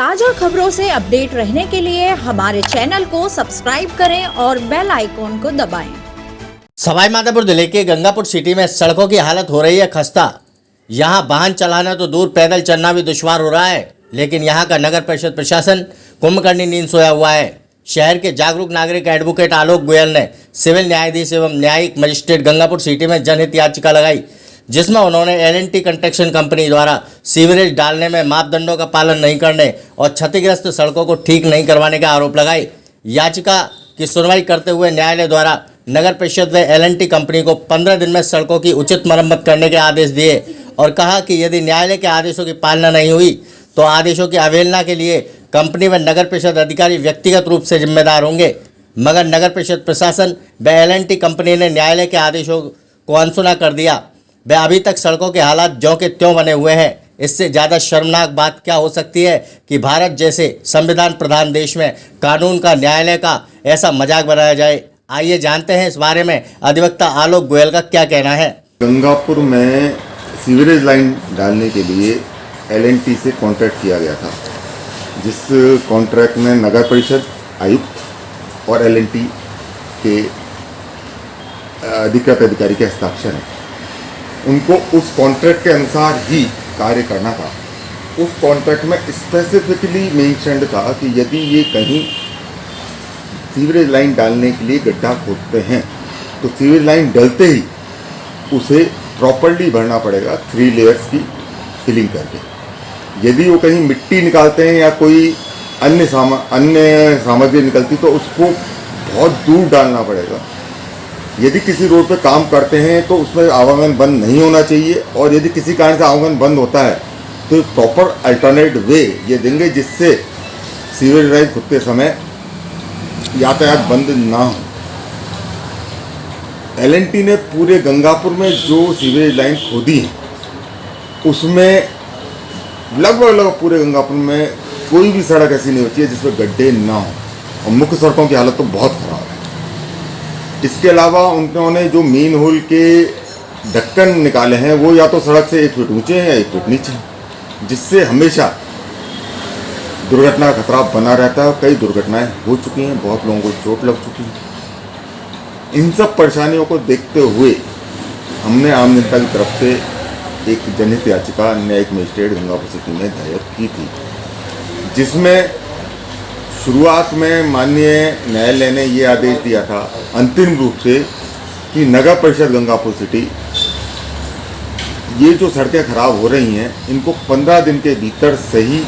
ताजा खबरों से अपडेट रहने के लिए हमारे चैनल को सब्सक्राइब करें और बेल आइकॉन को दबाएं। सवाईमाधोपुर जिले के गंगापुर सिटी में सड़कों की हालत हो रही है खस्ता। यहां वाहन चलाना तो दूर, पैदल चलना भी दुश्वार हो रहा है। लेकिन यहां का नगर परिषद प्रशासन कुंभकर्णी नींद सोया हुआ है। शहर के जागरूक नागरिक एडवोकेट आलोक गोयल ने सिविल न्यायाधीश एवं न्यायिक मजिस्ट्रेट गंगापुर सिटी में जनहित याचिका लगाई, जिसमें उन्होंने L&T कंस्ट्रक्शन कंपनी द्वारा सीवरेज डालने में मापदंडों का पालन नहीं करने और क्षतिग्रस्त सड़कों को ठीक नहीं करवाने का आरोप लगाए। याचिका की सुनवाई करते हुए न्यायालय द्वारा नगर परिषद व L&T कंपनी को 15 दिन में सड़कों की उचित मरम्मत करने के आदेश दिए और कहा कि यदि न्यायालय के आदेशों की पालना नहीं हुई तो आदेशों की अवहेलना के लिए कंपनी व नगर परिषद अधिकारी व्यक्तिगत रूप से जिम्मेदार होंगे। मगर नगर परिषद प्रशासन व L&T कंपनी ने न्यायालय के आदेशों को अनसुना कर दिया। वे अभी तक सड़कों के हालात ज्यों के त्यों बने हुए हैं। इससे ज़्यादा शर्मनाक बात क्या हो सकती है कि भारत जैसे संविधान प्रधान देश में कानून का, न्यायालय का ऐसा मजाक बनाया जाए। आइए जानते हैं इस बारे में अधिवक्ता आलोक गोयल का क्या कहना है। गंगापुर में सीवरेज लाइन डालने के लिए L&T से कॉन्ट्रैक्ट किया गया था, जिस कॉन्ट्रैक्ट में नगर परिषद आयुक्त और L&T के अधिकृत अधिकारी के हस्ताक्षर हैं। उनको उस कॉन्ट्रैक्ट के अनुसार ही कार्य करना था। उस कॉन्ट्रैक्ट में स्पेसिफिकली मेंशन्ड था कि यदि ये कहीं सीवरेज लाइन डालने के लिए गड्ढा खोदते हैं तो सीवरेज लाइन डलते ही उसे प्रॉपर्ली भरना पड़ेगा 3 लेयर्स की फिलिंग करके। यदि वो कहीं मिट्टी निकालते हैं या कोई अन्य सामग्री निकलती तो उसको बहुत दूर डालना पड़ेगा। यदि किसी रोड पे काम करते हैं तो उसमें आवागमन बंद नहीं होना चाहिए, और यदि किसी कारण से आवागमन बंद होता है तो प्रॉपर अल्टरनेट वे ये देंगे जिससे सीवरेज लाइन खुदते समय यातायात बंद ना हो। L&T ने पूरे गंगापुर में जो सीवरेज लाइन खोदी है उसमें लगभग पूरे गंगापुर में कोई भी सड़क ऐसी नहीं होती है जिसमें गड्ढे ना हो, और मुख्य सड़कों की हालत तो बहुत खराब है। इसके अलावा उन्होंने जो मेन होल के ढक्कन निकाले हैं वो या तो सड़क से 1 फीट ऊंचे हैं या 1 फीट नीचे हैं, जिससे हमेशा दुर्घटना का खतरा बना रहता है। कई दुर्घटनाएं हो चुकी हैं, बहुत लोगों को चोट लग चुकी है। इन सब परेशानियों को देखते हुए हमने आम जनता की तरफ से एक जनहित याचिका न्यायिक मजिस्ट्रेट गंगापुर सिटी में दायर की थी, जिसमें शुरुआत में माननीय न्यायालय ने ये आदेश दिया था अंतिम रूप से कि नगर परिषद गंगापुर सिटी ये जो सड़कें खराब हो रही हैं इनको 15 दिन के भीतर सही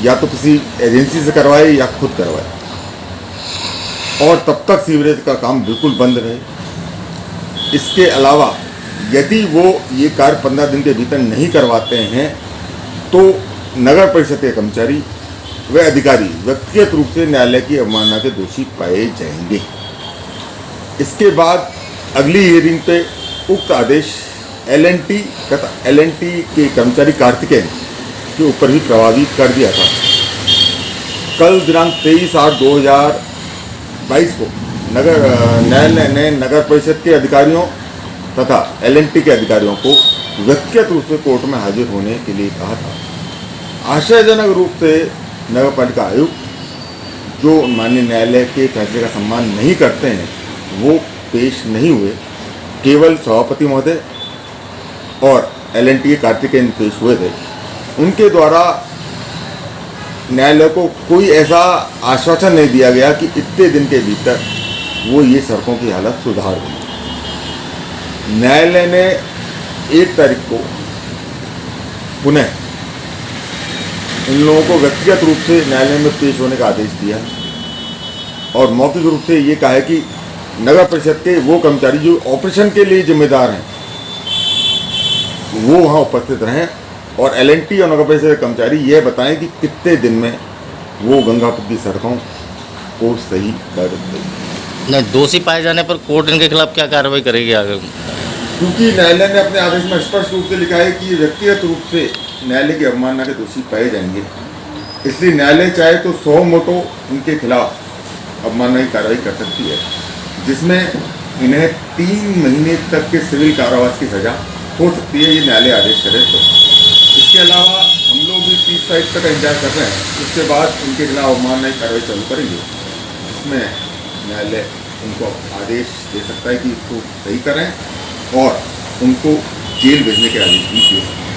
या तो किसी एजेंसी से करवाए या खुद करवाए, और तब तक सीवरेज का काम बिल्कुल बंद रहे। इसके अलावा यदि वो ये कार्य 15 दिन के भीतर नहीं करवाते हैं तो नगर परिषद के कर्मचारी वे अधिकारी व्यक्तिगत रूप से न्यायालय की अवमानना के दोषी पाए जाएंगे। इसके बाद अगली हियरिंग पे उक्त आदेश L&T तथा L&T के कर्मचारी कार्तिकेय के ऊपर भी प्रभावी कर दिया था। कल दिनांक 23/8/2022 को न्यायालय ने नगर परिषद के अधिकारियों तथा L&T के अधिकारियों को व्यक्तिगत रूप से कोर्ट में हाजिर होने के लिए कहा था। आश्चर्यजनक रूप से नगर पालिका आयुक्त जो माननीय न्यायालय के फैसले का सम्मान नहीं करते हैं वो पेश नहीं हुए। केवल सभापति महोदय और L&T के कार्तिकेय पेश हुए थे। उनके द्वारा न्यायालय को कोई ऐसा आश्वासन नहीं दिया गया कि इतने दिन के भीतर वो ये सड़कों की हालत सुधार देंगे। न्यायालय ने 1 तारीख को पुनः इन लोगों को व्यक्तिगत रूप से न्यायालय में पेश होने का आदेश दिया और मौखिक रूप से ये कहा है कि नगर परिषद के वो कर्मचारी जो ऑपरेशन के लिए जिम्मेदार हैं वो वहाँ उपस्थित रहें, और L&T और नगर परिषद के कर्मचारी ये बताएं कि कितने दिन में वो गंगापुर की सड़कों को सही कर देंगे। नहीं, दोषी पाए जाने पर कोर्ट इनके खिलाफ क्या कार्रवाई करेगी आगे? क्योंकि न्यायालय ने अपने आदेश में स्पष्ट रूप से लिखा है कि व्यक्तिगत रूप से न्यायालय की अवमानना के दोषी पाए जाएंगे, इसलिए न्यायालय चाहे तो 100 मोटो इनके खिलाफ अवमानना की कार्रवाई कर सकती है, जिसमें इन्हें 3 महीने तक के सिविल कारावास की सजा हो सकती है, ये न्यायालय आदेश करे तो। इसके अलावा हम लोग भी 30 तारीख तक इंतजार कर रहे हैं कि उसके बाद उनके खिलाफ अवमानना की कार्रवाई चालू करेंगे, जिसमें न्यायालय उनको आदेश दे सकता है कि इसको सही करें और उनको जेल भेजने के आदेश भी दे सकते हैं।